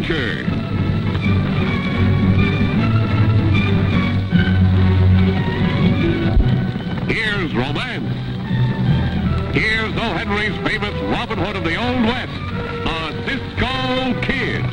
adventure. Here's romance. Here's O. Henry's famous Robin Hood of the Old West, a Cisco Kid.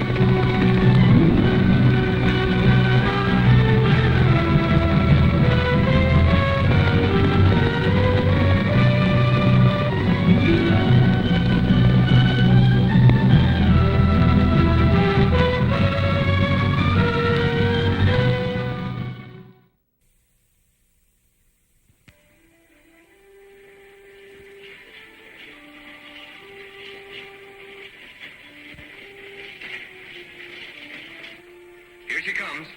Here she comes.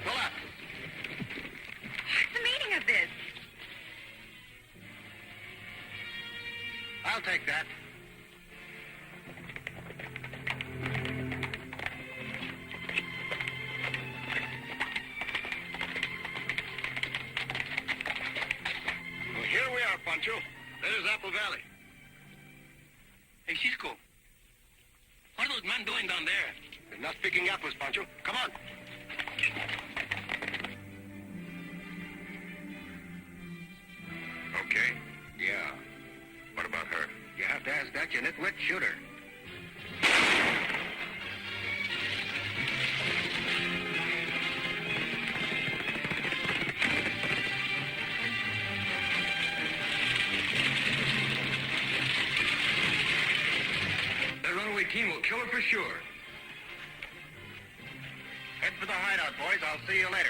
Pull up. What's the meaning of this? I'll take that. Well, here we are, Pancho. There's Apple Valley. Hey, Cisco. What are those men doing down there? They're not picking apples, Pancho. Come on. Okay. Yeah. What about her? You have to ask that, you nitwit. Shoot her. That runaway team will kill her for sure. Head for the hideout, boys. I'll see you later.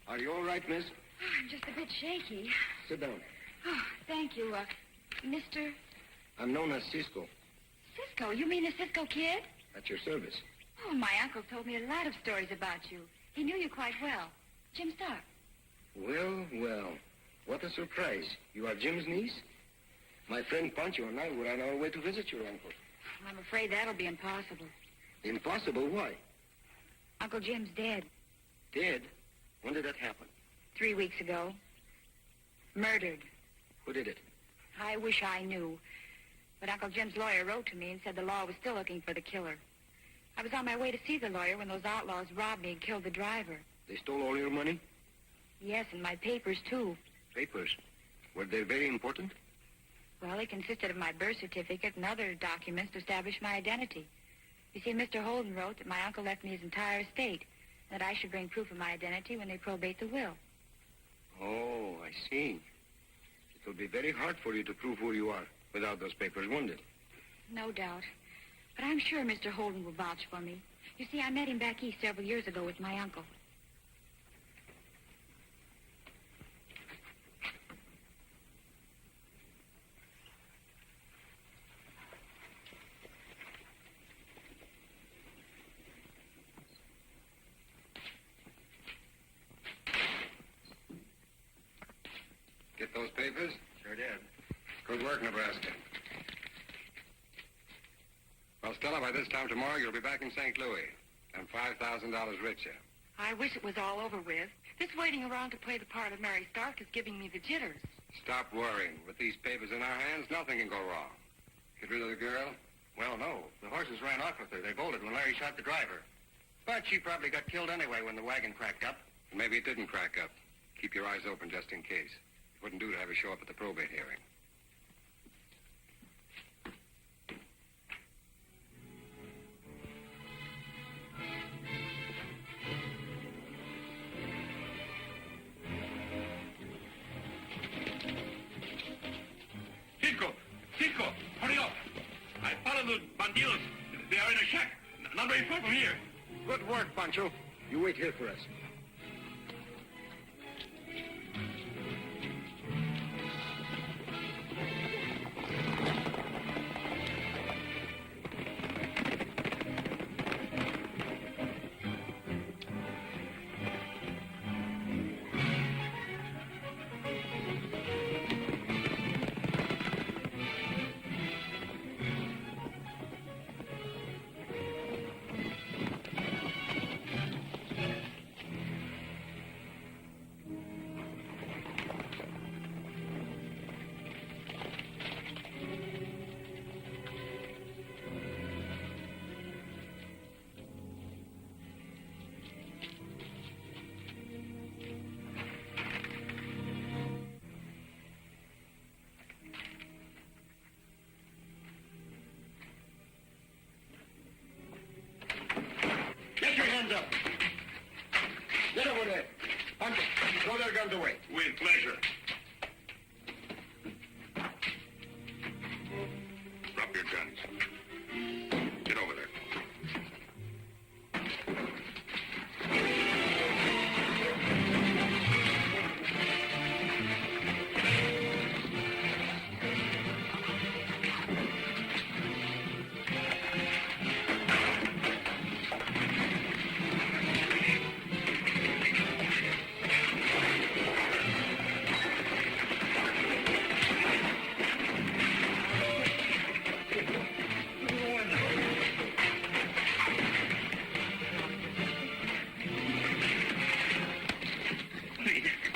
Are you all right, miss? Oh, I'm just a bit shaky. Sit down. Oh, thank you, Mr. I'm known as Cisco. Cisco. You mean the Cisco Kid? At your service. Oh, my uncle told me a lot of stories about you. He knew you quite well. Jim Stark. Well, well. What a surprise. You are Jim's niece? My friend Pancho and I were on our way to visit your uncle. I'm afraid that'll be impossible. Impossible? Why? Uncle Jim's dead. Dead? When did that happen? 3 weeks ago. Murdered. Who did it? I wish I knew. But Uncle Jim's lawyer wrote to me and said the law was still looking for the killer. I was on my way to see the lawyer when those outlaws robbed me and killed the driver. They stole all your money? Yes, and my papers, too. Papers? Were they very important? Well, they consisted of my birth certificate and other documents to establish my identity. You see, Mr. Holden wrote that my uncle left me his entire estate, and that I should bring proof of my identity when they probate the will. Oh, I see. It will be very hard for you to prove who you are without those papers, won't it? No doubt. But I'm sure Mr. Holden will vouch for me. You see, I met him back east several years ago with my uncle. Get those papers? Sure did. Good work, Nebraska. Well, Stella, by this time tomorrow, you'll be back in St. Louis. And $5,000 richer. I wish it was all over with. This waiting around to play the part of Mary Stark is giving me the jitters. Stop worrying. With these papers in our hands, nothing can go wrong. Get rid of the girl? Well, no. The horses ran off with her. They bolted when Larry shot the driver. But she probably got killed anyway when the wagon cracked up. Maybe it didn't crack up. Keep your eyes open just in case. It wouldn't do to have her show up at the probate hearing. Cisco, hurry up. I followed the bandidos. They are in a shack, not very far from here. Good work, Pancho. You wait here for us. Get your hands up. Get over there. Pancho, throw their guns away. With pleasure. Drop your guns. Get over there.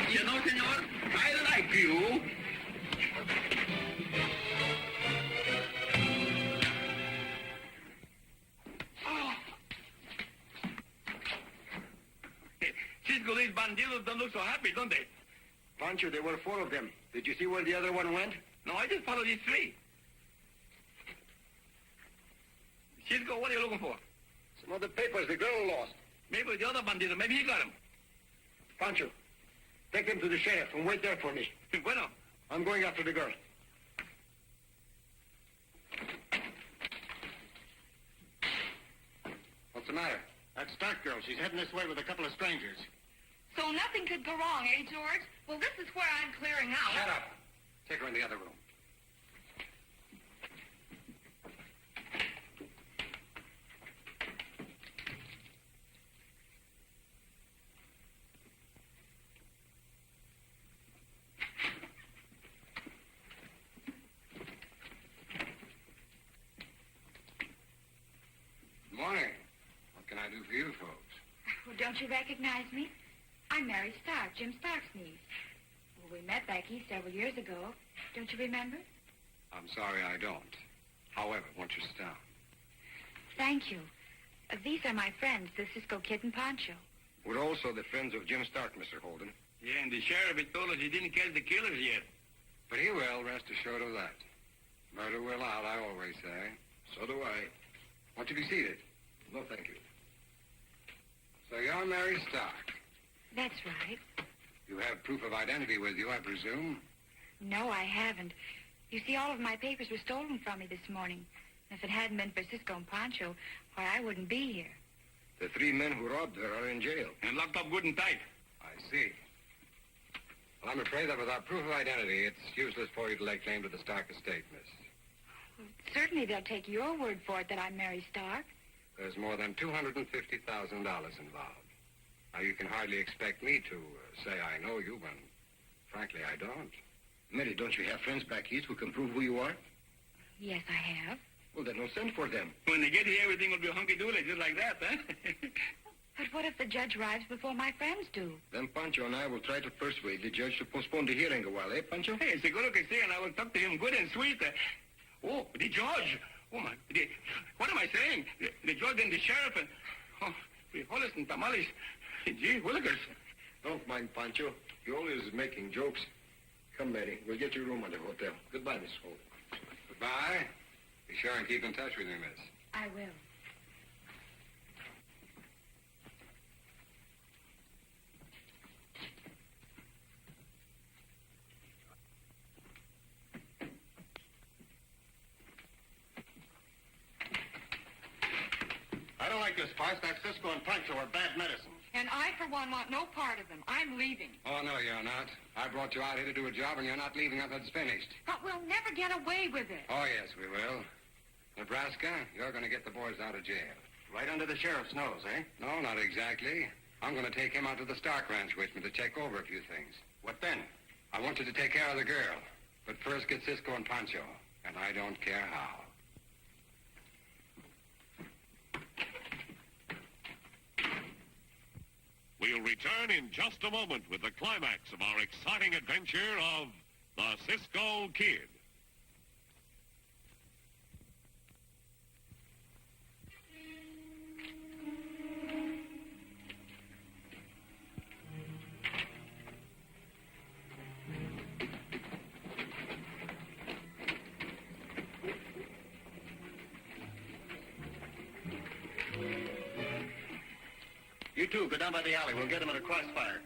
You know, senor, I like you. Cisco, these bandidos don't look so happy, don't they? Pancho, there were 4 of them. Did you see where the other one went? No, I just followed these 3. Cisco, what are you looking for? Some of the papers the girl lost. Maybe the other bandido. Maybe he got them. Pancho, take them to the sheriff and wait there for me. Bueno. I'm going after the girl. What's the matter? That Stark girl, she's heading this way with a couple of strangers. So nothing could go wrong, eh, George? Well, this is where I'm clearing out. Shut up. Take her in the other room. Good morning. What can I do for you folks? Well, don't you recognize me? I'm Mary Stark, Jim Stark's niece. Well, we met back east several years ago. Don't you remember? I'm sorry I don't. However, won't you sit down? Thank you. These are my friends, the Cisco Kid and Pancho. We're also the friends of Jim Stark, Mr. Holden. Yeah, and the sheriff had told us he didn't catch the killers yet. But he will, rest assured of that. Murder will out, I always say. So do I. Won't you be seated? No, thank you. So you're Mary Stark. That's right. You have proof of identity with you, I presume? No, I haven't. You see, all of my papers were stolen from me this morning. If it hadn't been for Cisco and Pancho, why, I wouldn't be here. The 3 men who robbed her are in jail. And locked up good and tight. I see. Well, I'm afraid that without proof of identity, it's useless for you to lay claim to the Stark estate, miss. Certainly they'll take your word for it that I'm Mary Stark. There's more than $250,000 involved. Now, you can hardly expect me to say I know you when, frankly, I don't. Mary, don't you have friends back east who can prove who you are? Yes, I have. Well, then don't send for them. When they get here, everything will be hunky-dory, just like that, huh? But what if the judge arrives before my friends do? Then Pancho and I will try to persuade the judge to postpone the hearing a while, eh, Pancho? Hey, seguro que sí, and I will talk to him good and sweet. Oh, the judge. Oh, my. What am I saying? The judge and the sheriff and... Oh, frijoles and tamales. Gee, willikers. Don't mind Pancho. He always is making jokes. Come, Mary. We'll get you a room at the hotel. Goodbye, Miss Holt. Goodbye. Be sure and keep in touch with me, miss. I will. I don't like this farce. That Cisco and Pancho are bad medicine. And I, for one, want no part of them. I'm leaving. Oh, no, you're not. I brought you out here to do a job, and you're not leaving until it's finished. But we'll never get away with it. Oh, yes, we will. Nebraska, you're going to get the boys out of jail. Right under the sheriff's nose, eh? No, not exactly. I'm going to take him out to the Stark Ranch with me to check over a few things. What then? I want you to take care of the girl. But first get Cisco and Pancho, and I don't care how. We'll return in just a moment with the climax of our exciting adventure of the Cisco Kid. You two, go down by the alley. We'll get him at a crossfire.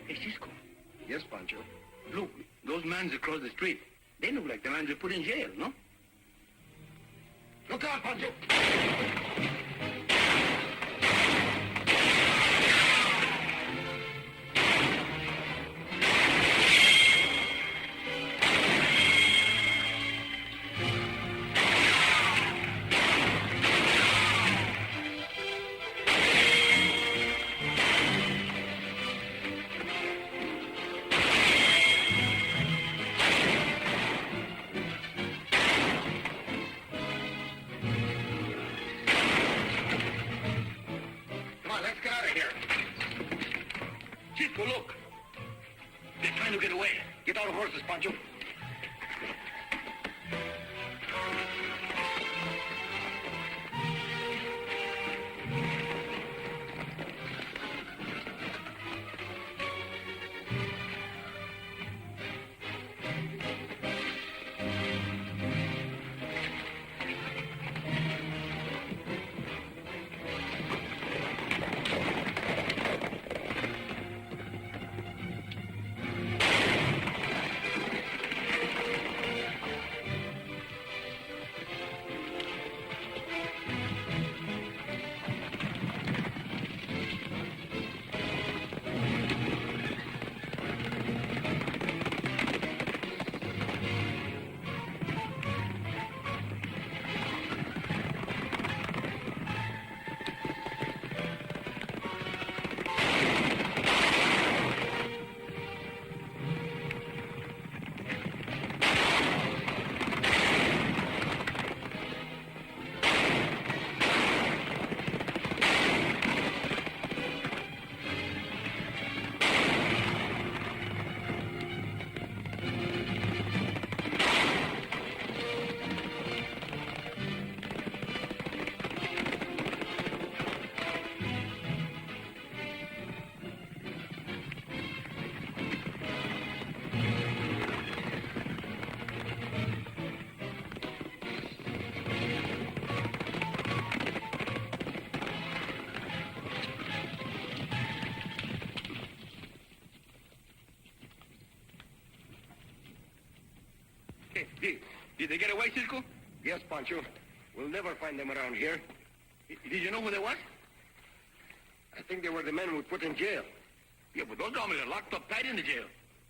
Hey, Cisco. Yes, Pancho. Look, those mans across the street, they look like the mans they put in jail, no? Look out, Pancho! Cisco, look. They're trying to get away. Get out of horses, Pancho. Did they get away, Cisco? Yes, Pancho. We'll never find them around here. Did you know who they was? I think they were the men we put in jail. Yeah, but those hombres are locked up tight in the jail.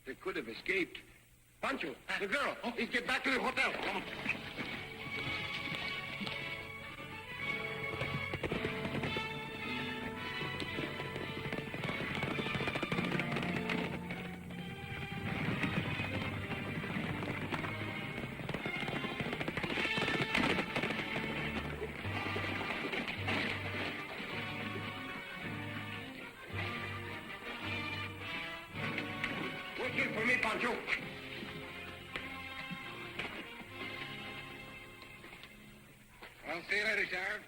They could have escaped. Pancho, the girl. Please get back to the hotel. Come. Wait for me, Pancho. I'll see you later, Sheriff.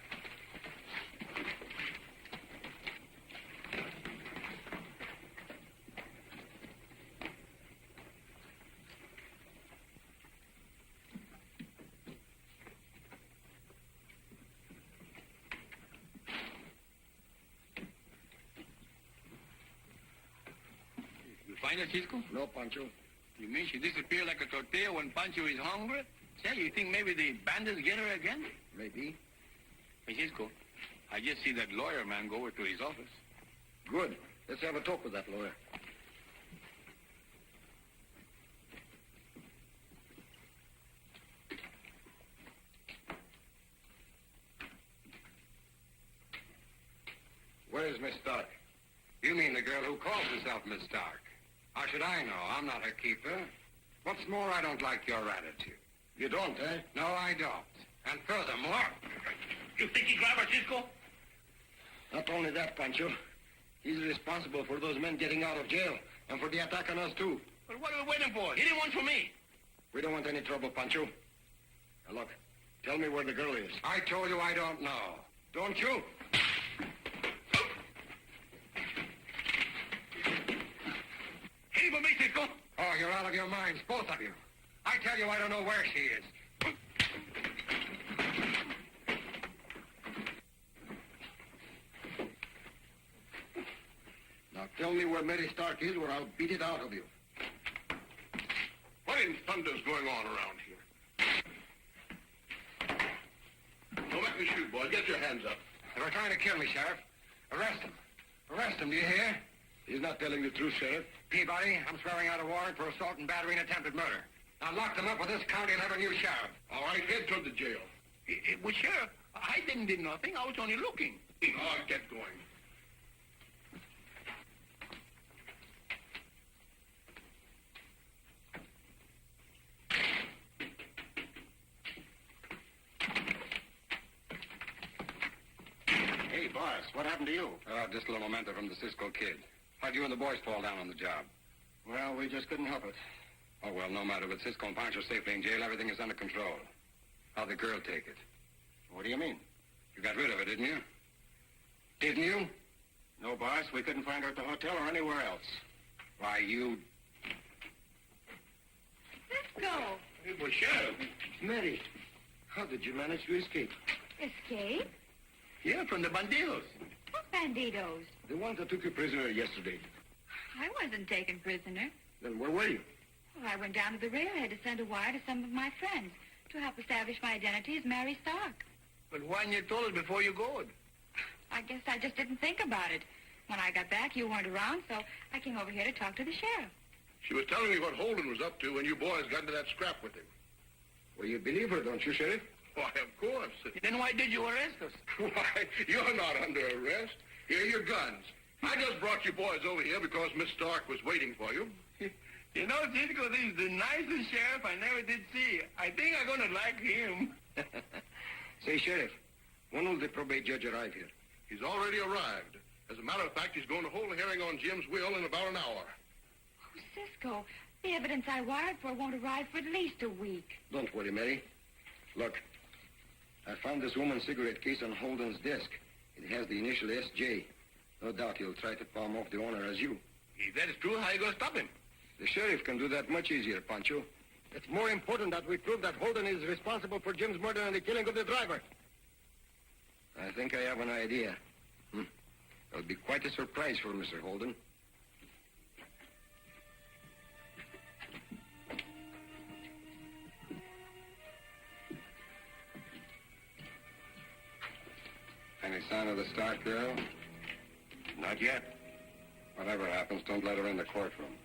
You find her, Cisco? No, Pancho. You mean she disappeared like a tortilla when Pancho is hungry? Say, you think maybe the bandits get her again? Maybe. Hey, Cisco, I just see that lawyer man go over to his office. Good. Let's have a talk with that lawyer. Where is Miss Stark? You mean the girl who calls herself Miss Stark? How should I know? I'm not her keeper. What's more, I don't like your attitude. You don't, eh? No, I don't. And furthermore... You think he grabbed her, Cisco? Not only that, Pancho. He's responsible for those men getting out of jail and for the attack on us, too. But what are we waiting for? He didn't want for me. We don't want any trouble, Pancho. Now, look, tell me where the girl is. I told you I don't know. Don't you? Hit him for me, Cisco. Oh, you're out of your minds, both of you. I tell you I don't know where she is. Now, tell me where Mary Stark is, or I'll beat it out of you. What in thunder's going on around here? Don't make me shoot, boys. Get your hands up. They were trying to kill me, Sheriff. Arrest them. Arrest them, do you hear? He's not telling the truth, Sheriff. Peabody, I'm swearing out a warrant for assault and battery and attempted murder. Now lock them up, or this county will have a new sheriff. All right, head toward the jail. Well, Sheriff, I didn't do nothing. I was only looking. Oh, get going. Hey, boss, what happened to you? Just a little memento from the Cisco kid. How'd you and the boys fall down on the job? Well, we just couldn't help it. Oh, well, no matter. With Cisco and Pancho safely in jail, everything is under control. How'd the girl take it? What do you mean? You got rid of her, didn't you? Didn't you? No, boss, we couldn't find her at the hotel or anywhere else. Why, you... Cisco! Hey, well, Sheriff. Mary, how did you manage to escape? Escape? Yeah, from the bandidos. What banditos? The ones that took you prisoner yesterday. I wasn't taken prisoner. Then where were you? Well, I went down to the railhead to send a wire to some of my friends to help establish my identity as Mary Stark. But why didn't you told us before you go? I guess I just didn't think about it. When I got back, you weren't around, so I came over here to talk to the sheriff. She was telling me what Holden was up to when you boys got into that scrap with him. Well, you believe her, don't you, Sheriff? Why, of course. Then why did you arrest us? Why, you're not under arrest. Here are your guns. I just brought you boys over here because Miss Stark was waiting for you. You know, Cisco, this is the nicest sheriff I never did see. I think I'm going to like him. Say, Sheriff, when will the probate judge arrive here? He's already arrived. As a matter of fact, he's going to hold a hearing on Jim's will in about an hour. Oh, Cisco, the evidence I wired for won't arrive for at least a week. Don't worry, Mary. Look, I found this woman's cigarette case on Holden's desk. It has the initial S.J. No doubt he'll try to palm off the owner as you. If that is true, how are you going to stop him? The sheriff can do that much easier, Pancho. It's more important that we prove that Holden is responsible for Jim's murder and the killing of the driver. I think I have an idea. It'll be quite a surprise for Mr. Holden. Any sign of the Stark girl? Not yet. Whatever happens, don't let her in the courtroom.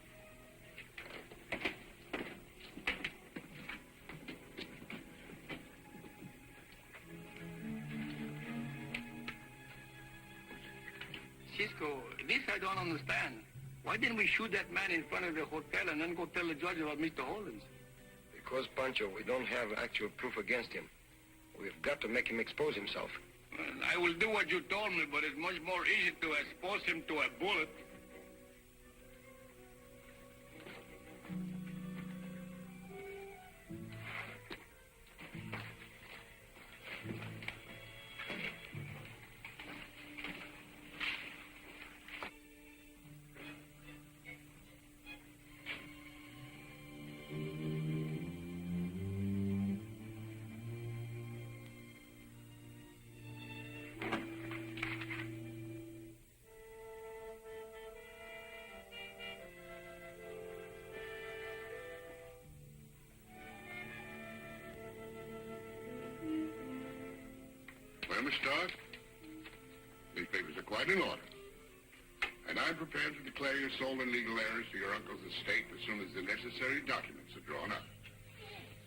Cisco, this I don't understand. Why didn't we shoot that man in front of the hotel and then go tell the judge about Mr. Holdens? Because, Pancho, we don't have actual proof against him. We've got to make him expose himself. Well, I will do what you told me, but it's much more easy to expose him to a bullet. Well, Miss Stark, these papers are quite in order. And I'm prepared to declare you sole and legal heirs to your uncle's estate as soon as the necessary documents are drawn up.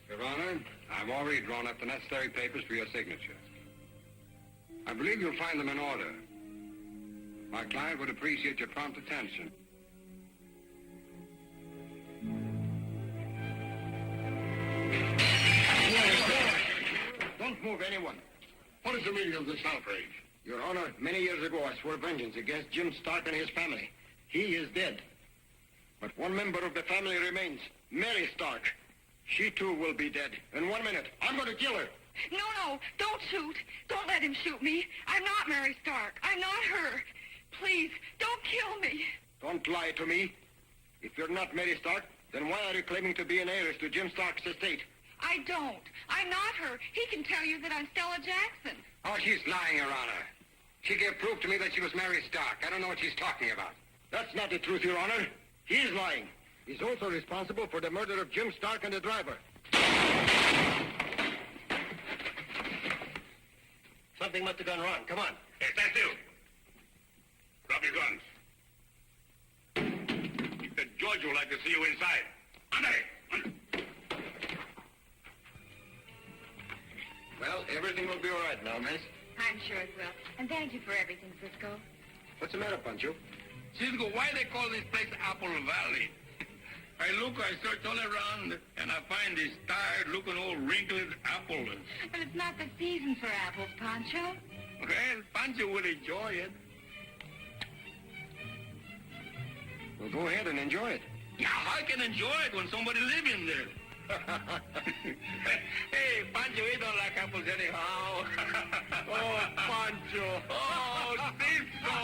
Your Honor, I've already drawn up the necessary papers for your signature. I believe you'll find them in order. My client would appreciate your prompt attention. Don't move anyone. What is the meaning of this outrage? Your Honor, many years ago I swore vengeance against Jim Stark and his family. He is dead. But one member of the family remains, Mary Stark. She too will be dead. In 1 minute, I'm going to kill her. No, don't shoot. Don't let him shoot me. I'm not Mary Stark. I'm not her. Please, don't kill me. Don't lie to me. If you're not Mary Stark, then why are you claiming to be an heiress to Jim Stark's estate? I don't. I'm not her. He can tell you that I'm Stella Jackson. Oh, she's lying, Your Honor. She gave proof to me that she was Mary Stark. I don't know what she's talking about. That's not the truth, Your Honor. He's lying. He's also responsible for the murder of Jim Stark and the driver. Something must have gone wrong. Come on. Yes, that's you. Drop your guns. The judge would like to see you inside. Andre! Well, everything will be all right now, miss. I'm sure it will. And thank you for everything, Cisco. What's the matter, Pancho? Cisco, why they call this place Apple Valley? I search all around, and I find this tired-looking old wrinkled apple. But it's not the season for apples, Pancho. Well, Pancho would enjoy it. Well, go ahead and enjoy it. Yeah, I can enjoy it when somebody lives in there. Hey, Pancho, he don't like apples anyhow. Oh, Pancho. Oh, Cisco.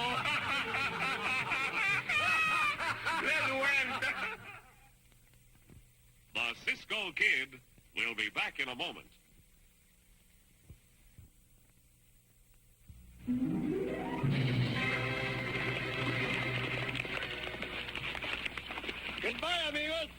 Let's win. The Cisco Kid will be back in a moment. Goodbye, amigos.